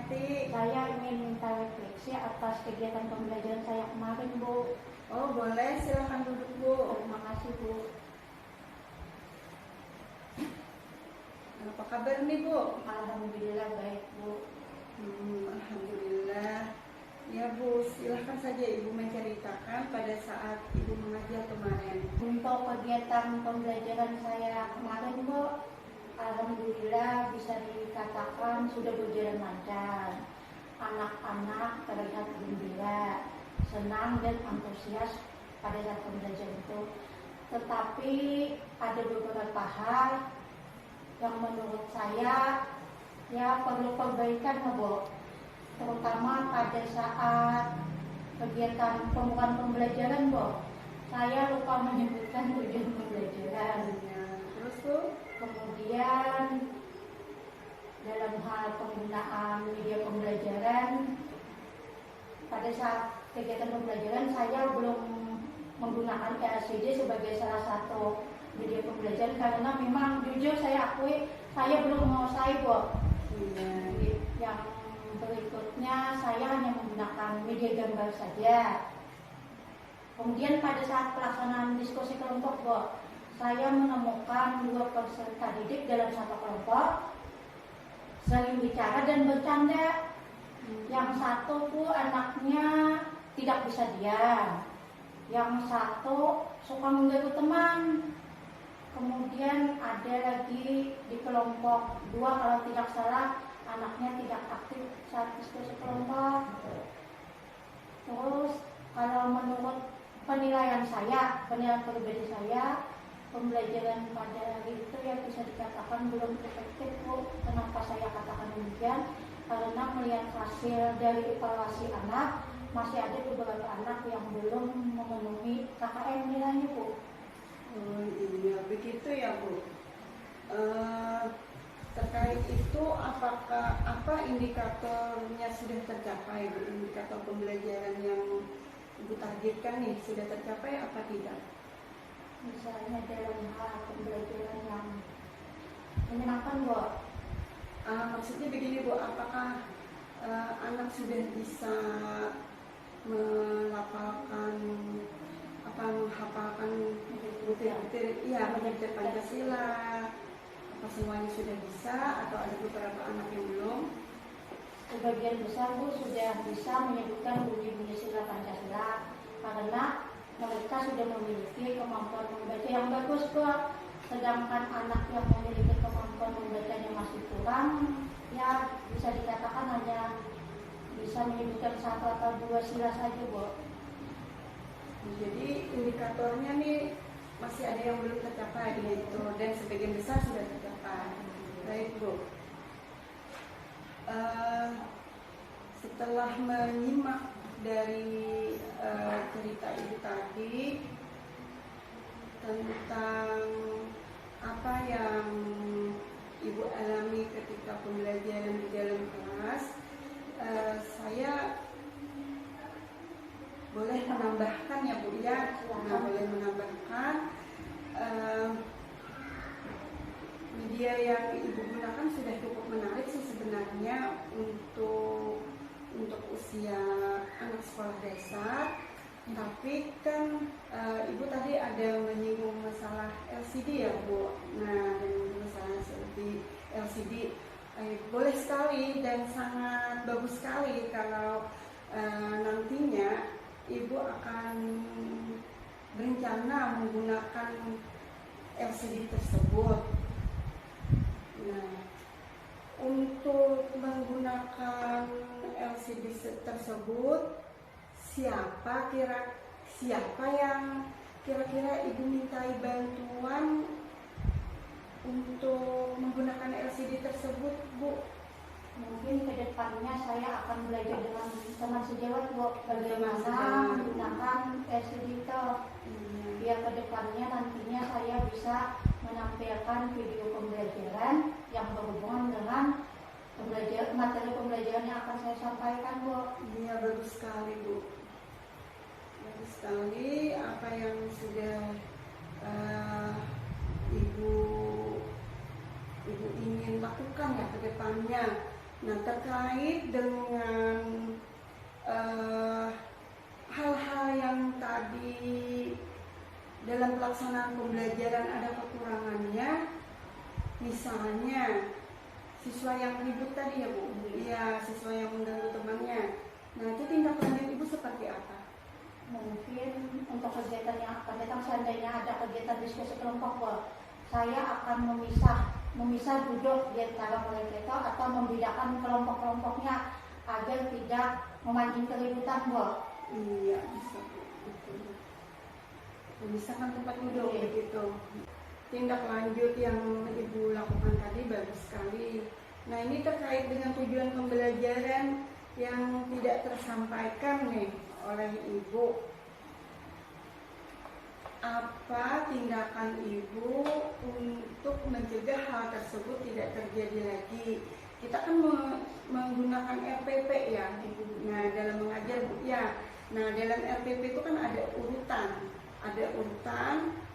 Eti? Saya ingin minta refleksi atas kegiatan pembelajaran saya kemarin, Bu. Oh boleh, silahkan duduk Bu. Terima kasih, Bu. Apa kabar nih Bu? Alhamdulillah baik, Bu. Alhamdulillah. Ya Bu, silahkan saja Ibu menceritakan pada saat Ibu mengajar kemarin. Untuk kegiatan pembelajaran saya kemarin, Bu, alhamdulillah bisa dikatakan sudah berjalan lancar. Anak-anak terlihat gembira, senang dan antusias pada saat pembelajaran itu. Tetapi ada beberapa hal yang menurut saya ya perlu perbaikan, Bu. Terutama pada saat kegiatan pembukaan pembelajaran, Bu. Saya lupa menyebutkan tujuan pembelajaran. Ya, terus Bu? Kemudian dalam hal penggunaan media pembelajaran, pada saat kegiatan pembelajaran saya belum menggunakan LCD sebagai salah satu media pembelajaran karena memang jujur saya akui saya belum menguasai, Bu. Yang berikutnya saya hanya menggunakan media gambar saja. Kemudian pada saat pelaksanaan diskusi kelompok, Bu, saya menemukan dua peserta didik dalam satu kelompok saling bicara dan bercanda. Yang satu, Bu, anaknya tidak bisa diam. Yang satu suka mengganggu teman. Kemudian ada lagi di kelompok dua, kalau tidak salah, anaknya tidak aktif saat diskusi kelompok. Terus kalau menurut penilaian pribadi saya, pembelajaran pada hari itu yang bisa dikatakan belum efektif, Bu. Kenapa saya katakan demikian? Karena melihat hasil dari evaluasi anak, masih ada beberapa anak yang belum memenuhi KKM nilainya, Bu. Oh iya, begitu ya Bu. Terkait itu apa indikatornya sudah tercapai, Bu? Indikator pembelajaran yang Ibu targetkan nih sudah tercapai apa tidak? Misalnya dalam hal pembelajaran yang menyenangkan, Bu. Maksudnya begini Bu, apakah anak sudah bisa menghafalkan mengerti Pancasila, apa semuanya sudah bisa atau ada beberapa anak yang belum? Sebagian besar, Bu, sudah bisa menyebutkan bunyi-bunyi sila Pancasila karena mereka sudah memiliki kemampuan membaca yang bagus, Bu. Sedangkan anak yang memiliki kemampuan membacanya masih kurang, ya bisa dikatakan hanya bisa menyebutkan satu atau dua sila saja, Bu. Jadi indikatornya nih masih ada yang belum tercapai gitu, dan sebagian besar sudah tercapai. Baik Bu. Setelah menyimak dari cerita Ibu tadi tentang apa yang Ibu alami ketika pembelajaran di dalam kelas, saya boleh menambahkan ya Bu ya, boleh menambahkan media yang Ibu gunakan sudah cukup menarik sih sebenarnya untuk usia anak sekolah dasar. Tapi kan Ibu tadi ada menyinggung masalah LCD ya Bu. Nah, masalah seperti LCD boleh sekali dan sangat bagus sekali kalau nantinya Ibu akan berencana menggunakan LCD tersebut. Nah, untuk menggunakan LCD tersebut, siapa yang kira-kira Ibu mintai bantuan untuk menggunakan LCD tersebut, Bu? Mungkin ke depannya saya akan belajar dengan teman sejawat, Bu, bagaimana menggunakan LCD itu. Biar ke depannya nantinya saya bisa menampilkan video pembelajaran yang berhubungan dengan materi pembelajaran yang akan saya sampaikan, Bu. Iya, bagus sekali, Bu. Bagus sekali apa yang sudah Ibu ingin lakukan ya ke depannya Nah, terkait dengan hal-hal yang tadi dalam pelaksanaan pembelajaran ada kekurangannya, misalnya siswa yang ribut tadi ya Bu, ya siswa yang mengganggu temannya. Nah, itu tindak lanjut Ibu seperti apa? Mungkin untuk kegiatan yang akan datang, seandainya ada kegiatan diskusi kelompok, saya akan memisah duduk di antara mereka atau membedakan kelompok-kelompoknya agar tidak memancing keributan, Bu. Iya, bisa Bu. Betul. Memisahkan tempat duduk begitu. Tindak lanjut yang Ibu lakukan tadi bagus sekali. Nah, ini terkait dengan tujuan pembelajaran yang tidak tersampaikan nih oleh Ibu. Apa tindakan Ibu untuk mencegah hal tersebut tidak terjadi lagi? Kita kan menggunakan RPP ya, Ibu. Nah, dalam mengajar Bu ya. Nah, dalam RPP itu kan ada urutan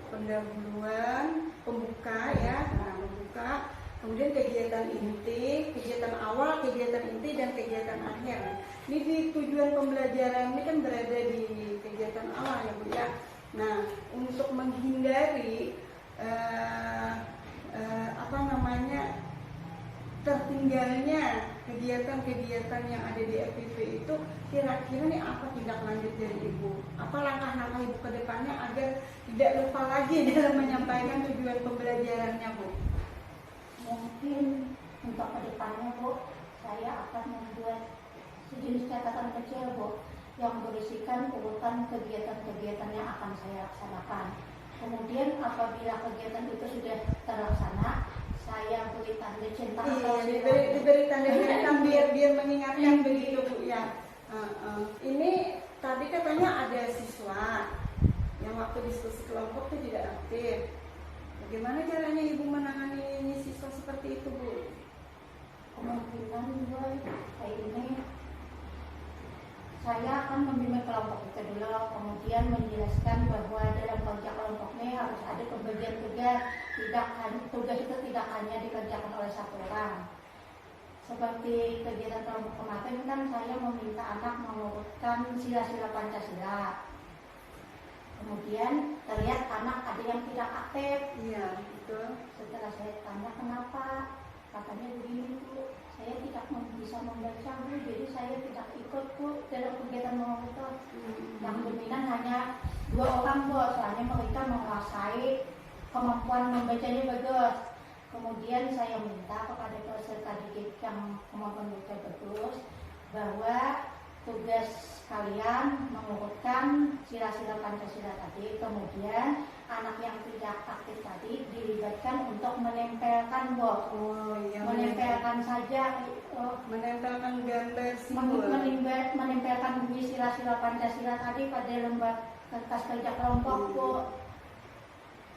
pendahuluan, pembuka ya, nah pembuka, kemudian kegiatan inti, kegiatan awal, kegiatan inti, dan kegiatan akhir. Ini di tujuan pembelajaran ini kan berada di kegiatan awal ya Bu ya. Nah, untuk menghindari tertinggalnya kegiatan-kegiatan yang ada di FPP itu, kira-kira nih apa tindak lanjut dari Ibu? Apa langkah-langkah Ibu ke depannya agar tidak lupa lagi dalam menyampaikan tujuan pembelajarannya, Bu? Mungkin untuk ke depannya, Bu, saya akan membuat sejenis catatan kecil, Bu, yang berisikan urutan kegiatan-kegiatan yang akan saya laksanakan. Kemudian apabila kegiatan itu sudah terlaksana, saya beri tanda cinta. Iya, diberi tanda cinta biar mengingatkan begitu Bu ya. Ini tadi katanya ada siswa yang waktu diskusi kelompok itu tidak aktif. Bagaimana caranya Ibu menangani siswa seperti itu, Bu? Kemungkinan kayak ini, saya akan membimbing kelompok itu dulu, kemudian menjelaskan bahwa dalam kerja kelompoknya harus ada pembagian tugas. Tugas itu tidak hanya dikerjakan oleh satu orang. Seperti kegiatan kelompok kemarin kan saya meminta anak mengurutkan sila-sila Pancasila. Kemudian terlihat anak ada yang tidak aktif. Iya, betul. Setelah saya tanya kenapa, katanya begini Bu, saya tidak bisa membaca Bu, jadi saya tidak ikut Bu dalam kegiatan mengumpul. Yang dominan hanya 2 orang Bu, soalnya mereka menguasai kemampuan membacanya bagus. Kemudian saya minta kepada peserta didik yang kemampuan baca bagus bahwa tugas kalian mengurutkan sila-sila Pancasila tadi. Kemudian anak yang tidak aktif tadi dilibatkan untuk menempelkan box. Menempelkan saja, menempelkan gambar simbol, menempelkan bunyi sila-sila Pancasila tadi pada lembar kertas kerja kelompok Bu.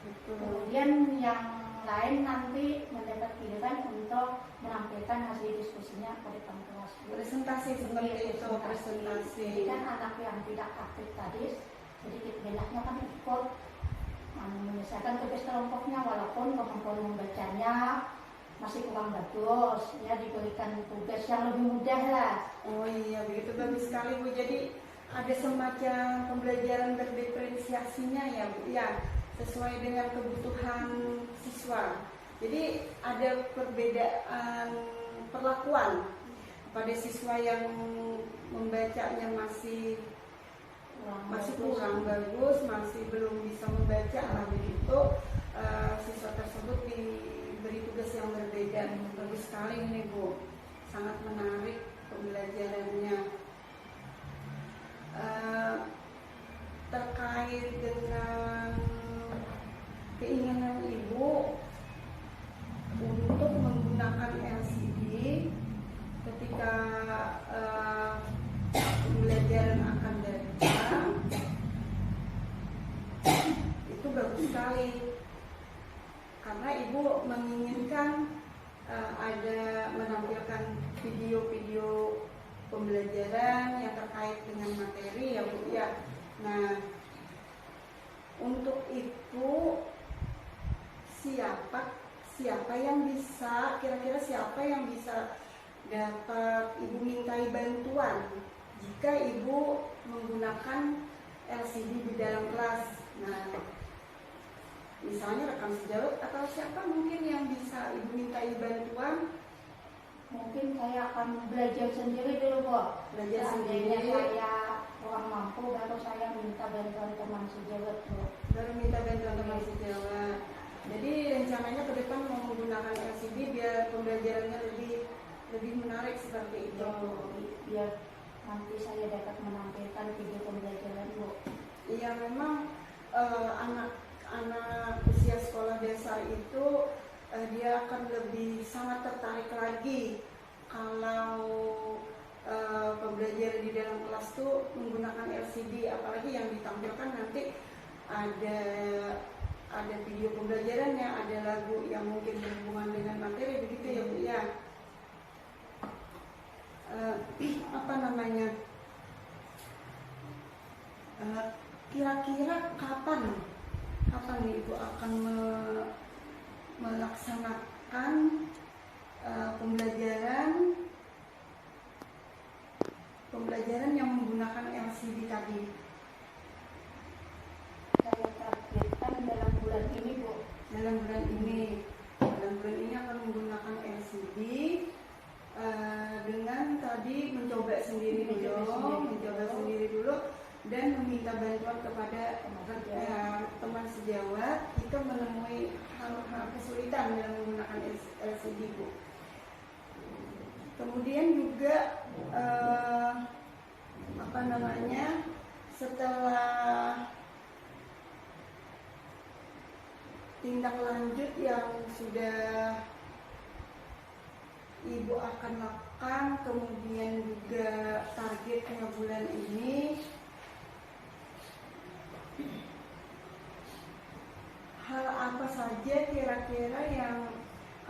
Kemudian yang lain nanti mendapat pilihan untuk menampilkan hasil diskusinya ke depan kelas. Presentasi seperti itu, presentasi. Jadi kan anak yang tidak aktif tadi sedikit banyaknya kan ikut menyelesaikan tugas kelompoknya, walaupun kemampuan membacanya masih kurang bagus, ya diberikan tugas yang lebih mudah lah. Oh iya, begitu bagus sekali Bu. Jadi ada semacam pembelajaran berdiferensiasinya ya Bu ya, sesuai dengan kebutuhan siswa. Jadi ada perbedaan perlakuan pada siswa yang membacanya masih kurang bagus, masih belum bisa membaca lah begitu. Siswa tersebut diberi tugas yang berbeda. Bagus sekali ini Bu, sangat menarik pembelajarannya. Terkait dengan keinginan Ibu untuk menggunakan LCD ketika pembelajaran akan datang, itu bagus sekali karena Ibu menginginkan ada menampilkan video-video pembelajaran yang terkait dengan materi ya Bu ya. Nah, untuk itu siapa yang bisa, kira-kira siapa yang bisa dapat ibu mintai bantuan jika ibu menggunakan LCD di dalam kelas. Nah, misalnya rekan sejawat atau siapa mungkin yang bisa ibu mintai bantuan? Mungkin saya akan belajar sendiri dulu, Bu. Belajar Seandainya sendiri. saya kurang mampu, baru saya minta bantuan teman sejawat, Bu. Baru minta bantuan teman sejawat. Jadi rencananya ke depan mau menggunakan LCD biar pembelajarannya lebih menarik seperti itu. Biar nanti saya dapat menampilkan video pembelajaran, Bu. Iya, memang anak-anak usia sekolah dasar itu dia akan lebih sangat tertarik lagi kalau pembelajaran di dalam kelas tuh menggunakan LCD, apalagi yang ditampilkan nanti ada video pembelajarannya, ada lagu yang mungkin berhubungan dengan materi, begitu ya Bu ya. Kira-kira kapan nih Ibu akan melaksanakan pembelajaran yang menggunakan LCD tadi? Saya targetkan dalam bulan ini, Bu. Dalam bulan ini akan menggunakan LCD dengan tadi mencoba sendiri dulu dan meminta bantuan kepada teman sejawat jika menemui hal-hal kesulitan dalam menggunakan LCD, Bu. Kemudian juga setelah tindak lanjut yang sudah Ibu akan lakukan, kemudian juga targetnya bulan ini, hal apa saja kira-kira yang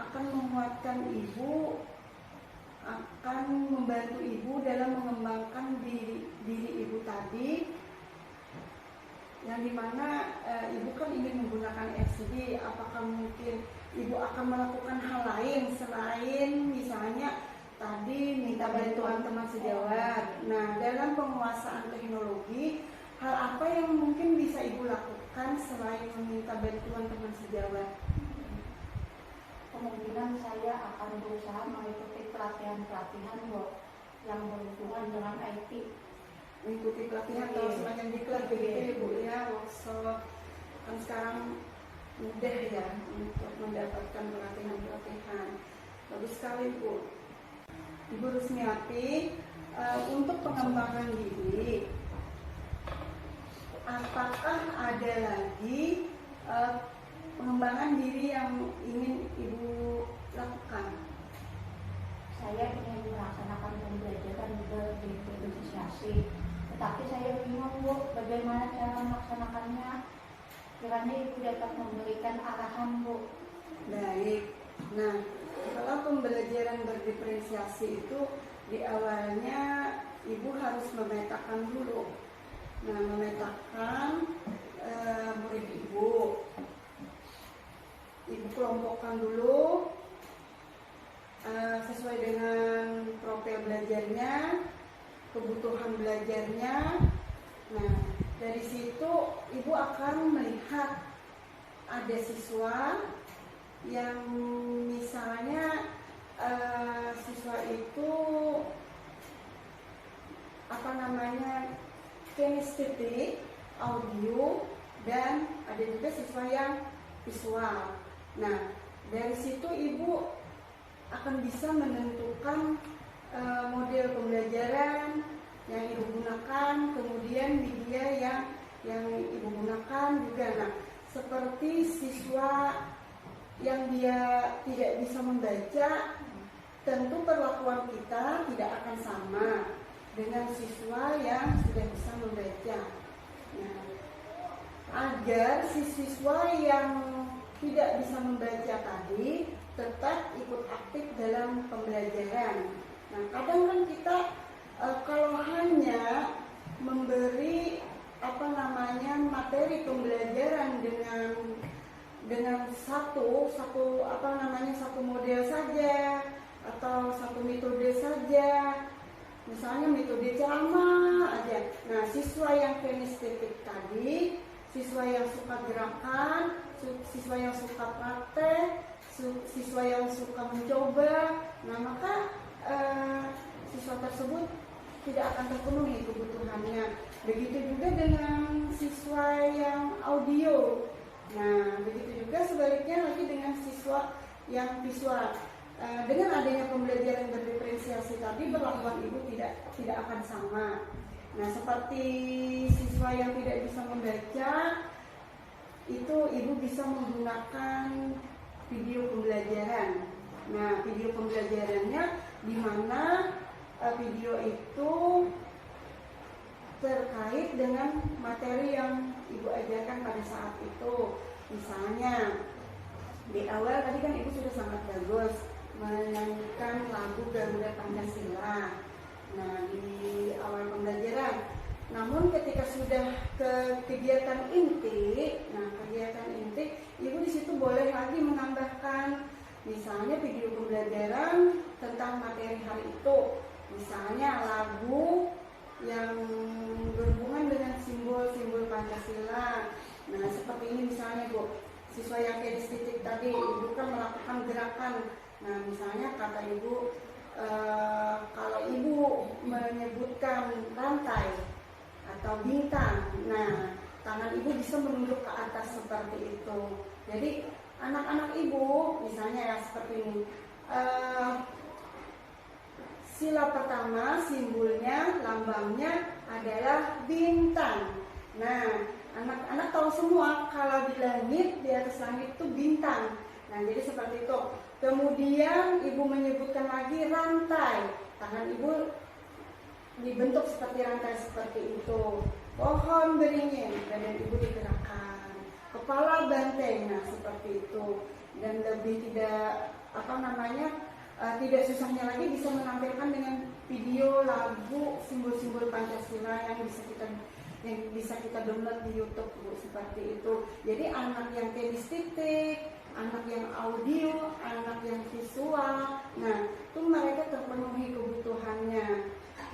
akan menguatkan Ibu, akan membantu Ibu dalam mengembangkan diri Ibu tadi, yang dimana Ibu kan ingin menggunakan LCD. Apakah mungkin Ibu akan melakukan hal lain selain misalnya tadi minta bantuan teman sejawat? Nah, dalam penguasaan teknologi, hal apa yang mungkin bisa Ibu lakukan selain meminta bantuan teman sejawat? Kemungkinan saya akan berusaha mengikuti pelatihan-pelatihan, Bu, yang berhubungan dengan IT. Mengikuti pelatihan atau semacam diklat begitu ya Bu ya, workshop. Kan sekarang mudah ya untuk mendapatkan pelatihan. Bagus sekali Bu. Ibu Rusmiati, untuk pengembangan diri, apakah ada lagi pengembangan diri yang ingin Ibu lakukan? Saya ingin melaksanakan pembelajaran berdifferensiasi, tetapi saya bingung, Bu, bagaimana cara melaksanakannya. Kiranya Ibu dapat memberikan arahan, Bu. Baik. Nah, kalau pembelajaran berdiferensiasi itu di awalnya Ibu harus memetakan dulu. Nah, memetakan murid Ibu kelompokkan dulu sesuai dengan profil belajarnya, kebutuhan belajarnya. Nah, dari situ Ibu akan melihat ada siswa yang misalnya siswa itu kinestetik, audio, dan ada juga siswa yang visual. Nah, dari situ Ibu akan bisa menentukan model pembelajaran yang Ibu gunakan, kemudian media yang Ibu gunakan juga. Nah, seperti siswa yang dia tidak bisa membaca, tentu perlakuan kita tidak akan sama dengan siswa yang sudah bisa membaca. Nah, agar si siswa yang tidak bisa membaca tadi tetap ikut aktif dalam pembelajaran. Nah, kadang kan kita kalau hanya memberi materi pembelajaran dengan satu model saja atau satu metode misalnya metode sama aja. Nah, siswa yang kinestetik tadi, siswa yang suka gerakan, siswa yang suka praktek, siswa yang suka mencoba, nah maka siswa tersebut tidak akan terpenuhi kebutuhannya. Begitu juga dengan siswa yang audio. Nah, begitu juga sebaliknya lagi dengan siswa yang visual. Dengan adanya pembelajaran berdiferensiasi tadi, perlakuan ibu tidak akan sama. Nah, seperti siswa yang tidak bisa membaca, itu ibu bisa menggunakan video pembelajaran. Nah, video pembelajarannya di mana video itu terkait dengan materi yang ibu ajarkan pada saat itu. Misalnya di awal tadi kan ibu sudah sangat bagus menyanyikan lagu Garuda Pancasila. Nah, di awal pembelajaran. Namun ketika sudah ke kegiatan inti, ibu di situ boleh lagi menambahkan misalnya video pembelajaran tentang materi hari itu. Misalnya lagu yang berhubungan dengan simbol-simbol Pancasila. Nah, seperti ini misalnya Bu, siswa yang kinestetik tadi, ibu kan melakukan gerakan. Nah, misalnya kata ibu, kalau ibu menyebutkan rantai atau bintang, nah tangan ibu bisa menunduk ke atas seperti itu. Jadi anak-anak ibu misalnya ya seperti ini, sila pertama simbolnya, lambangnya adalah bintang. Nah, anak-anak tahu semua kalau di langit, di atas langit itu bintang. Nah, jadi seperti itu. Kemudian ibu menyebutkan lagi rantai. Tangan ibu dibentuk seperti rantai seperti itu. Pohon beringin, badan ibu digerakkan. Kepala banteng, nah seperti itu. Dan lebih tidak tidak susahnya lagi bisa menampilkan dengan video, lagu, simbol-simbol Pancasila yang bisa kita download di YouTube Bu, seperti itu. Jadi anak yang kinestetik, anak yang audio, anak yang visual, nah itu mereka terpenuhi kebutuhannya.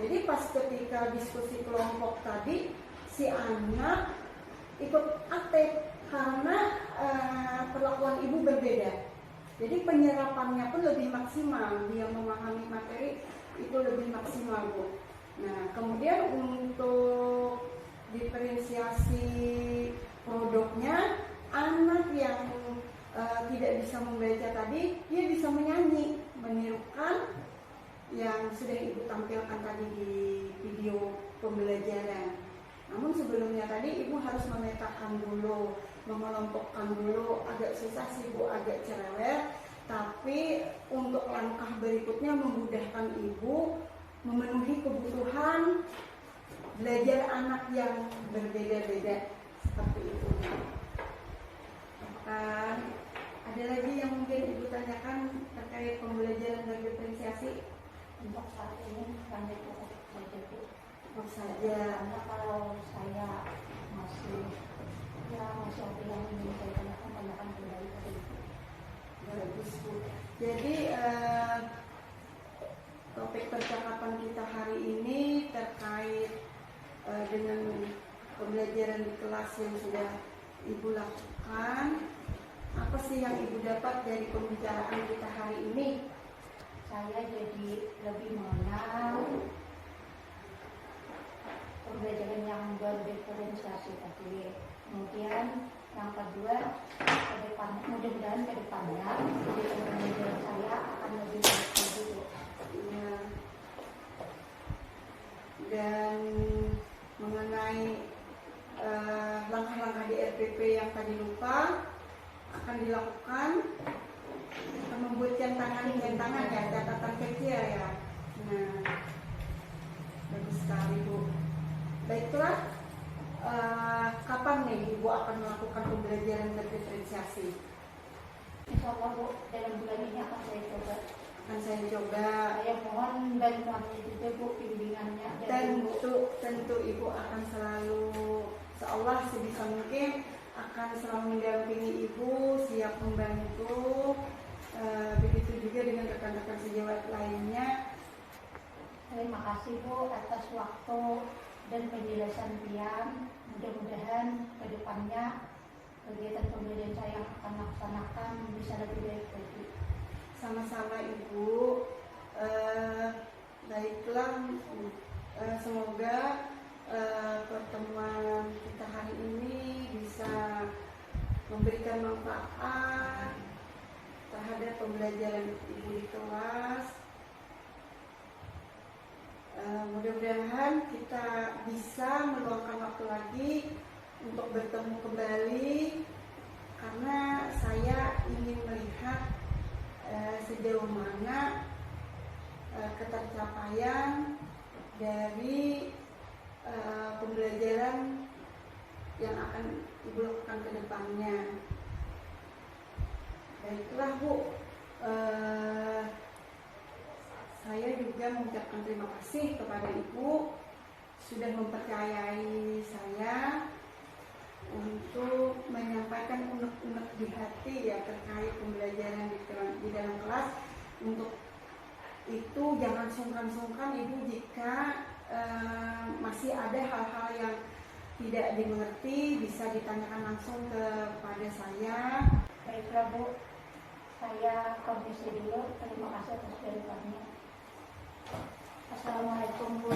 Jadi pas ketika diskusi kelompok tadi, si anak ikut aktif karena perlakuan ibu berbeda. Jadi penyerapannya pun lebih maksimal, dia memahami materi itu lebih maksimal Bu. Nah, kemudian untuk diferensiasi produknya, anak yang tidak bisa membaca tadi, dia bisa menyanyi, menirukan yang sudah ibu tampilkan tadi di video pembelajaran. Namun sebelumnya tadi ibu harus memetakan dulu, mengelompokkan dulu, agak susah sih Bu, agak cerewet. Tapi untuk langkah berikutnya memudahkan ibu memenuhi kebutuhan belajar anak yang berbeda-beda seperti itu. Ada lagi yang mungkin ibu tanyakan terkait pembelajaran dan diferensiasi? Untuk saat ini hanya cukup saja Bu. Cukup saja. Karena kalau saya masih ada yang ingin saya tanyakan kembali ke Ibu. Bagus Bu. Jadi topik percakapan kita hari ini terkait dengan pembelajaran di kelas yang sudah ibu lakukan. Apa sih yang ibu dapat dari pembicaraan kita hari ini? Saya jadi lebih mengenal pembelajaran yang berdiferensiasi tadi. Kemudian yang kedua, mudah-mudahan ke depannya pembelajaran saya akan lebih baik lagi. Ya. Dan mengenai langkah-langkah di RPP yang tadi lupa akan dilakukan, akan membuatkan tangan ya, catatan kecil ya. Nah, bagus sekali Bu. Baiklah, kapan nih Ibu akan melakukan pembelajaran berdiferensiasi? Insya Allah Bu, dalam bulan ini akan saya coba. Saya mohon bantuannya juga Bu, bimbingannya. Tentu Ibu akan selalu, seolah sebisa mungkin akan selalu mendampingi Ibu, siap membantu. Begitu juga dengan rekan-rekan sejawat lainnya. Terima kasih Bu atas waktu dan penjelasan Pian. Mudah-mudahan ke depannya kegiatan pembelajaran saya yang akan laksanakan bisa lebih baik lagi. Sama-sama Ibu. Baiklah, semoga pertemuan kita hari ini bisa memberikan manfaat terhadap pembelajaran Ibu di kelas. Mudah-mudahan kita bisa meluangkan waktu lagi untuk bertemu kembali, karena saya ingin melihat sejauh mana ketercapaian dari pembelajaran yang akan Ibu lakukan ke depannya. Baiklah Bu, saya juga mengucapkan terima kasih kepada Ibu sudah mempercayai saya untuk menyampaikan unek-unek di hati ya terkait pembelajaran di dalam kelas. Untuk itu jangan sungkan-sungkan Ibu jika masih ada hal-hal yang tidak dimengerti, bisa ditanyakan langsung kepada saya. Baiklah Bu, saya komisi dulu. Terima kasih atas jawabannya. Assalamualaikum Bu.